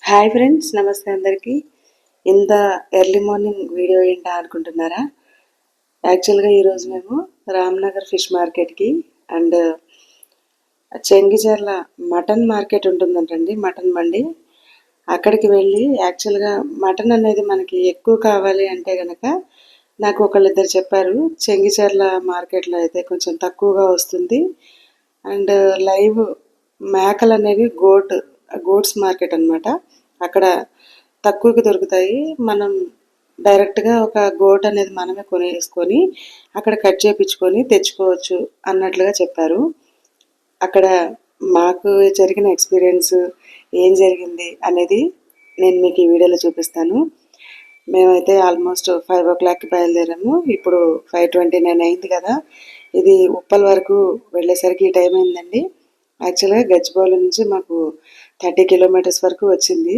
Hi friends, నమస్తే అందరికీ. ఇంత ఎర్లీ మార్నింగ్ వీడియో ఏంటా అనుకుంటున్నారా? యాక్చువల్గా ఈరోజు మేము రామ్నగర్ ఫిష్ మార్కెట్కి అండ్ చెంగిచెర్ల మటన్ మార్కెట్ ఉంటుందంటండి, మటన్ మండి. అక్కడికి వెళ్ళి యాక్చువల్గా మటన్ అనేది మనకి ఎక్కువ కావాలి అంటే కనుక నాకు ఒకళ్ళిద్దరు చెప్పారు, చెంగిచెర్ల మార్కెట్లో అయితే కొంచెం తక్కువగా వస్తుంది అండ్ లైవ్ మేకలు అనేవి గోట్స్ మార్కెట్ అనమాట. అక్కడ తక్కువకి దొరుకుతాయి. మనం డైరెక్ట్గా ఒక గోట్ అనేది మనమే కొనేసుకొని అక్కడ కట్ చేయించుకొని తెచ్చుకోవచ్చు అన్నట్లుగా చెప్పారు. అక్కడ మాకు జరిగిన ఎక్స్పీరియన్స్ ఏం జరిగింది అనేది నేను మీకు ఈ వీడియోలో చూపిస్తాను. మేమైతే ఆల్మోస్ట్ 5 o'clockకి బయలుదేరాము. ఇప్పుడు 5:29 అయింది కదా. ఇది ఉప్పల్ వరకు వెళ్ళేసరికి ఈ టైం అయిందండి. యాక్చువల్గా గచ్చిబౌలి నుంచి మాకు 30 kilometers వరకు వచ్చింది.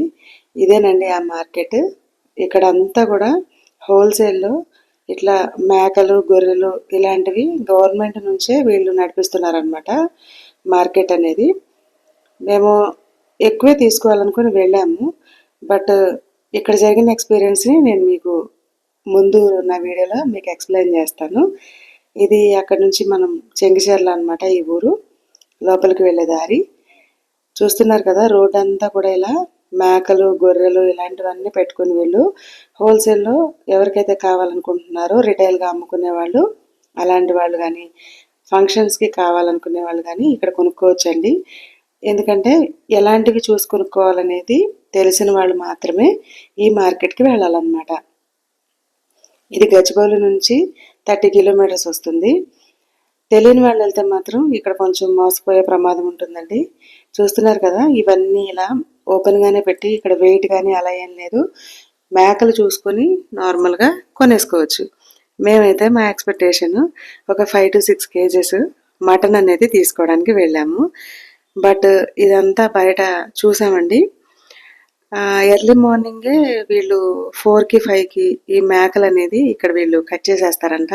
ఇదేనండి ఆ మార్కెట్. ఇక్కడ అంతా కూడా హోల్సేల్లో ఇట్లా మేకలు, గొర్రెలు ఇలాంటివి గవర్నమెంట్ నుంచే వీళ్ళు నడిపిస్తున్నారనమాట మార్కెట్ అనేది. మేము ఎక్కువే తీసుకోవాలనుకుని వెళ్ళాము. బట్ ఇక్కడ జరిగిన ఎక్స్పీరియన్స్ని నేను మీకు ముందు నా వీడియోలో మీకు ఎక్స్ప్లెయిన్ చేస్తాను. ఇది అక్కడ నుంచి మనం చెంగిచెర్ల అనమాట, ఈ ఊరు లోపలికి వెళ్ళే దారి. చూస్తున్నారు కదా, రోడ్ అంతా కూడా ఇలా మేకలు, గొర్రెలు ఇలాంటివన్నీ పెట్టుకుని వీళ్ళు హోల్సేల్లో ఎవరికైతే కావాలనుకుంటున్నారో రిటైల్గా అమ్ముకునే వాళ్ళు, అలాంటి వాళ్ళు కానీ ఫంక్షన్స్కి కావాలనుకునే వాళ్ళు కానీ ఇక్కడ కొనుక్కోవచ్చండి. ఎందుకంటే ఎలాంటివి చూసి కొనుక్కోవాలనేది తెలిసిన వాళ్ళు మాత్రమే ఈ మార్కెట్కి వెళ్ళాలన్నమాట. ఇది గచ్చిబౌలి నుంచి 30 kilometers వస్తుంది. తెలియని వాళ్ళు వెళ్తే మాత్రం ఇక్కడ కొంచెం మోసపోయే ప్రమాదం ఉంటుందండి. చూస్తున్నారు కదా, ఇవన్నీ ఇలా ఓపెన్గానే పెట్టి ఇక్కడ వెయిట్ కానీ అలా ఏం లేదు. మేకలు చూసుకొని నార్మల్గా కొనేసుకోవచ్చు. మేమైతే మా ఎక్స్పెక్టేషన్ ఒక 5 to 6 kgs మటన్ అనేది తీసుకోవడానికి వెళ్ళాము. బట్ ఇదంతా బయట చూసామండి. ఎర్లీ మార్నింగే వీళ్ళు 4కి 5కి ఈ మేకలు అనేది ఇక్కడ వీళ్ళు కట్ చేసేస్తారంట.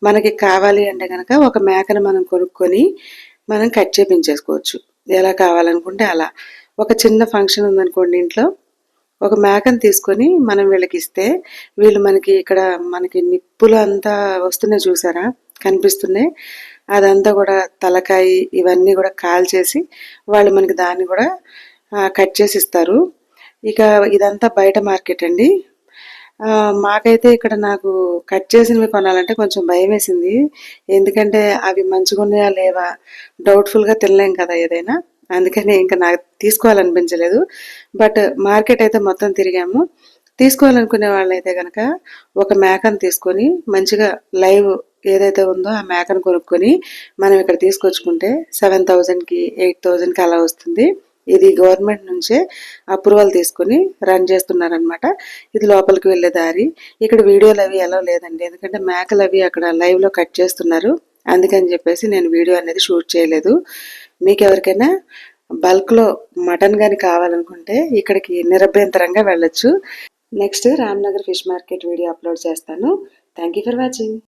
మనకి కావాలి అంటే కనుక ఒక మేకను మనం కొనుక్కొని మనం కట్ చేపించేసుకోవచ్చు, ఎలా కావాలనుకుంటే అలా. ఒక చిన్న ఫంక్షన్ ఉందనుకోండి ఇంట్లో, ఒక మేకను తీసుకొని మనం వీళ్ళకి ఇస్తే వీళ్ళు మనకి ఇక్కడ మనకి నిప్పులు అంతా వస్తున్నాయి చూసారా, కనిపిస్తున్నాయి. అదంతా కూడా తలకాయ ఇవన్నీ కూడా కాల్చేసి వాళ్ళు మనకి దాన్ని కూడా కట్ చేసి ఇస్తారు. ఇక ఇదంతా బయట మార్కెట్ అండి. మాకైతే ఇక్కడ నాకు కట్ చేసినవి కొనాలంటే కొంచెం భయం వేసింది. ఎందుకంటే అవి మంచిగా ఉన్నాయా లేవా, డౌట్ఫుల్గా తినలేం కదా ఏదైనా. అందుకని ఇంకా నాకు తీసుకోవాలనిపించలేదు. బట్ మార్కెట్ అయితే మొత్తం తిరిగాము. తీసుకోవాలనుకునే వాళ్ళైతే కనుక ఒక మేకను తీసుకొని మంచిగా లైవ్ ఏదైతే ఉందో ఆ మేకను కొనుక్కొని మనం ఇక్కడ తీసుకొచ్చుకుంటే 7,000కి 8,000కి అలా వస్తుంది. ఇది గవర్నమెంట్ నుంచే అప్రూవల్ తీసుకొని రన్ చేస్తున్నారనమాట. ఇది లోపలికి వెళ్ళే దారి. ఇక్కడ వీడియోలు అవి ఎలా లేదండి, ఎందుకంటే మేకలు అవి అక్కడ లైవ్లో కట్ చేస్తున్నారు. అందుకని చెప్పేసి నేను వీడియో అనేది షూట్ చేయలేదు. మీకు ఎవరికైనా బల్క్లో మటన్ కానీ కావాలనుకుంటే ఇక్కడికి నిరభ్యంతరంగా వెళ్ళొచ్చు. Next Ramnagar fish market video upload చేస్తాను. Thank you for watching.